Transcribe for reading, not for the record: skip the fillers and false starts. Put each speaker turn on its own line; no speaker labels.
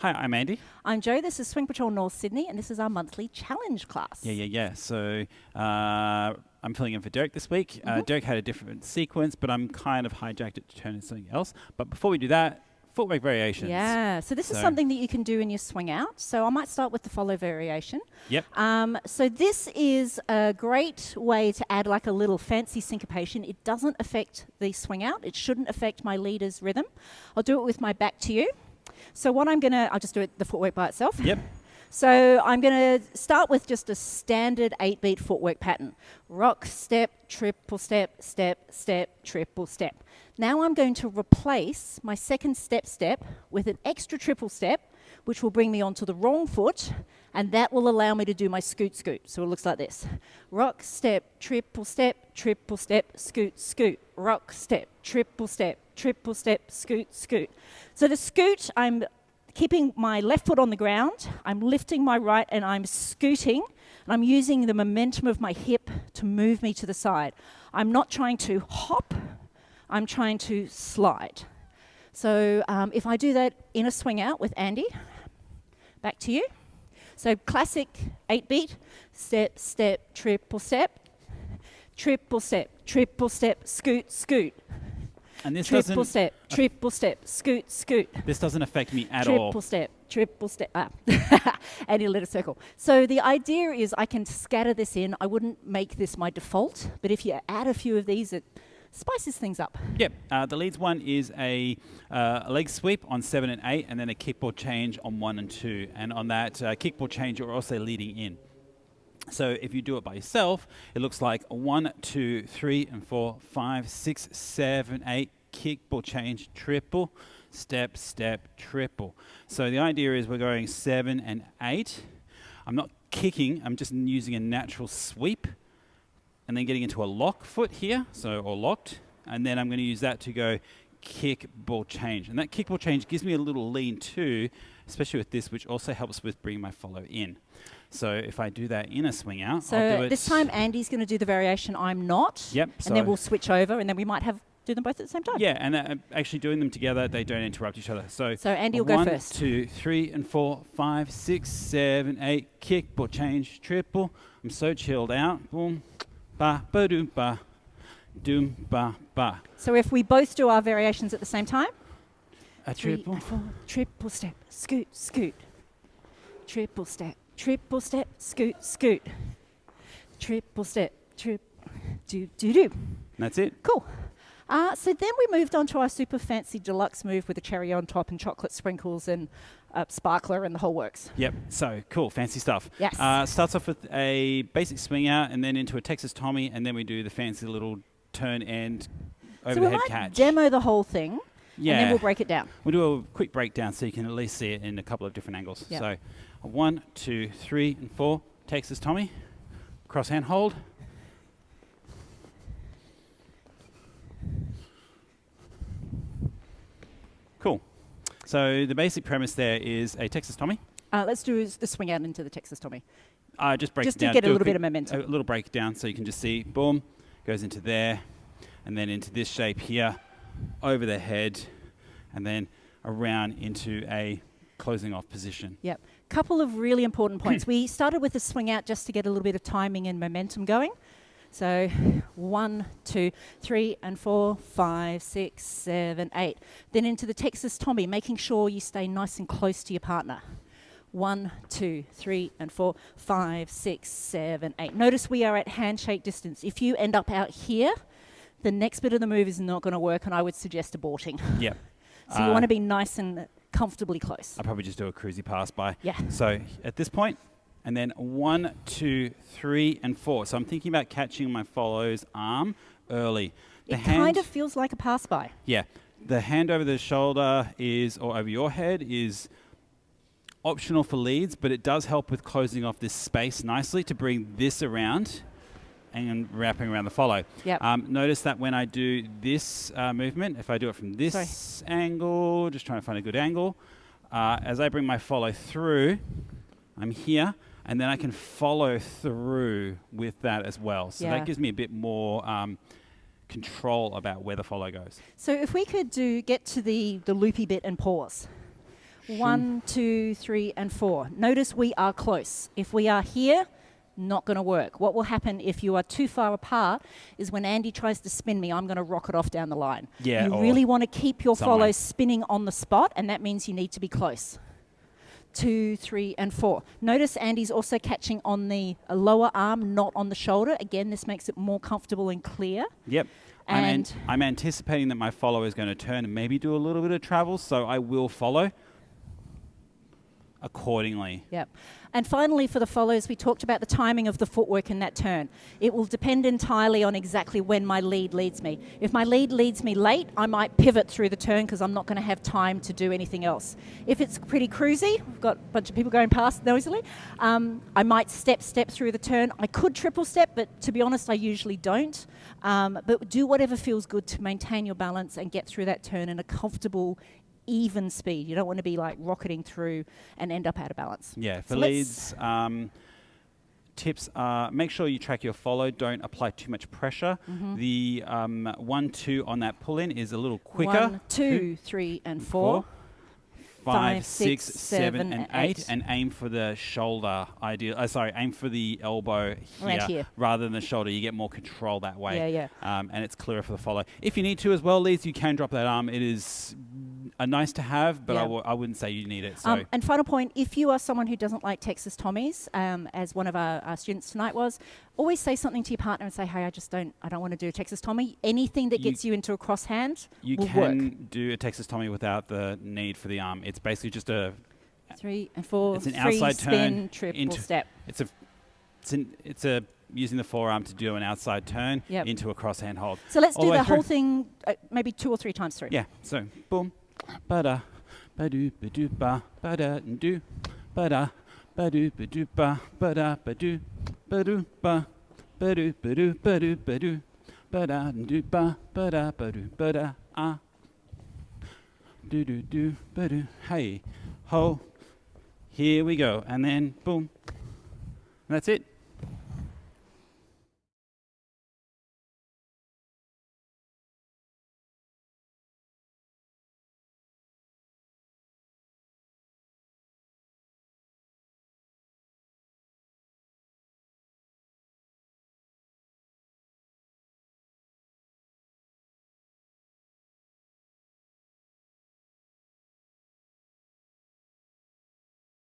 Hi, I'm Andy.
I'm Jo, this is Swing Patrol North Sydney, and this is our monthly challenge class.
Yeah. So I'm filling in for Derek this week. Derek had a different sequence, but I'm kind of hijacked it to turn into something else. But before we do that, footwork variations.
Yeah, so this is something that you can do in your swing out. So I might start with the follow variation.
Yep.
So this is a great way to add like a little fancy syncopation. It doesn't affect the swing out. It shouldn't affect my leader's rhythm. I'll do it with my back to you. So what I'll just do it the footwork by itself.
Yep.
So I'm going to start with just a standard 8-beat footwork pattern. Rock, step, triple step, step, step, triple step. Now I'm going to replace my second step with an extra triple step, which will bring me onto the wrong foot, and that will allow me to do my scoot. So it looks like this. Rock, step, scoot, scoot. Rock, step, triple step, scoot. So the scoot, I'm keeping my left foot on the ground, I'm lifting my right and I'm scooting, and I'm using the momentum of my hip to move me to the side. I'm not trying to hop, I'm trying to slide. So if I do that in a swing out with Andy, back to you. So classic 8-beat, step, step, triple step, scoot, scoot.
And this
triple step, scoot.
This doesn't affect me at all.
Triple step. And a little circle. So the idea is I can scatter this in. I wouldn't make this my default, but if you add a few of these, it spices things up.
Yep. The leads one is a leg sweep on 7 and 8, and then a kickball change on 1 and 2. And on that kickball change, you're also leading in. So if you do it by yourself, it looks like 1, 2, 3, and 4, 5, 6, 7, 8, kickball change, triple, step, triple. So the idea is we're going 7 and 8. I'm not kicking, I'm just using a natural sweep and then getting into a lock foot here, or locked, and then I'm going to use that to go kick, ball, change. And that kick, ball, change gives me a little lean too, especially with this, which also helps with bringing my follow in. So if I do that in a swing out,
so
I'll do it.
This time Andy's going to do the variation, I'm not.
Yep.
And then we'll switch over, and then we might do them both at the same time.
Yeah, and actually doing them together, they don't interrupt each other. So
Andy will go first.
1, 2, 3, and 4, 5, 6, 7, 8, kick, ball, change, triple. I'm so chilled out. Boom, ba, ba, doom, ba, doom, ba, ba.
So if we both do our variations at the same time.
A triple.
3 and 4, triple step, scoot. Triple step, scoot. Triple step, do.
And that's it.
Cool. So then we moved on to our super fancy deluxe move with a cherry on top and chocolate sprinkles and sparkler and the whole works.
Yep. So cool, fancy stuff.
Yes.
Starts off with a basic swing out and then into a Texas Tommy, and then we do the fancy little turn end over the head catch.
So we might demo the whole thing.
Yeah.
And then we'll break it down.
We'll do a quick breakdown so you can at least see it in a couple of different angles.
Yep.
So 1, 2, 3, and 4, Texas Tommy, cross hand hold. Cool. So the basic premise there is a Texas Tommy.
Let's do the swing out into the Texas Tommy.
Just break
just
it down.
To get a little bit of momentum.
A little breakdown so you can just see, boom, goes into there, and then into this shape here, over the head, and then around into a closing off position.
Yep. Couple of really important points. We started with the swing out just to get a little bit of timing and momentum going. So 1, 2, 3, and 4, 5, 6, 7, 8. Then into the Texas Tommy, making sure you stay nice and close to your partner. 1, 2, 3, and 4, 5, 6, 7, 8. Notice we are at handshake distance. If you end up out here, the next bit of the move is not going to work, and I would suggest aborting.
Yep.
So you want to be nice and comfortably close.
I'll probably just do a cruisy pass by.
Yeah.
So at this point, and then 1, 2, 3, and 4. So I'm thinking about catching my follow's arm early.
It kind of feels like a pass by.
Yeah. The hand over the shoulder or over your head is optional for leads, but it does help with closing off this space nicely to bring this around and wrapping around the follow.
Yep.
Notice that when I do this movement, if I do it from this angle, just trying to find a good angle, as I bring my follow through, I'm here, and then I can follow through with that as well. So that gives me a bit more control about where the follow goes.
So if we could get to the loopy bit and pause. 1, 2, 3, and 4. Notice we are close. If we are here, not going to work. What will happen if you are too far apart is when Andy tries to spin me, I'm going to rocket off down the line.
Yeah,
you
or
really want to keep your
somewhere.
follows spinning on the spot, and that means you need to be close. 2, 3, and 4. Notice Andy's also catching on the lower arm, not on the shoulder. Again, this makes it more comfortable and clear.
Yep.
And
I'm anticipating that my follow is going to turn and maybe do a little bit of travel, so I will follow accordingly.
Yep. And finally, for the follows, we talked about the timing of the footwork in that turn. It will depend entirely on exactly when my lead leads me. If my lead leads me late, I might pivot through the turn because I'm not going to have time to do anything else. If it's pretty cruisy, we've got a bunch of people going past noisily, I might step through the turn. I could triple step, but to be honest, I usually don't. But do whatever feels good to maintain your balance and get through that turn in a comfortable, even speed. You don't want to be like rocketing through and end up out of balance.
Yeah, for leads, tips are make sure you track your follow. Don't apply too much pressure. The 1, 2 on that pull in is a little quicker.
1, 2, 3, and 4.
5, 6, 7, and 8, and aim for the shoulder. Aim for the elbow here, rather than the shoulder. You get more control that way.
Yeah.
And it's clearer for the follow. If you need to as well, leads, you can drop that arm. It is a nice to have, but I wouldn't say you need it. So.
And final point: if you are someone who doesn't like Texas Tommies, as one of our students tonight was, always say something to your partner and say, "Hey, I don't want to do a Texas Tommy." Anything that gets you into a crosshand will work.
You can do a Texas Tommy without the need for the arm. It's basically just a
3 and 4.
It's an
free
outside
spin,
turn
triple step.
It's a using the forearm to do an outside turn into a crosshand hold.
So let's do the whole thing maybe 2 or 3 times through.
Yeah. So boom, ba-da, ba-do, ba-do, ba, ba-da, do, ba-da, ba-do, ba-do, ba, ba-da, ba-do, ba-do, ba, ba-do, ba-do, ba-do, ba-do, ba-da, do, ba, ba-da, ba-do, ba-da, ah, do, ba-do, hey, ho, here we go, and then boom, and that's it.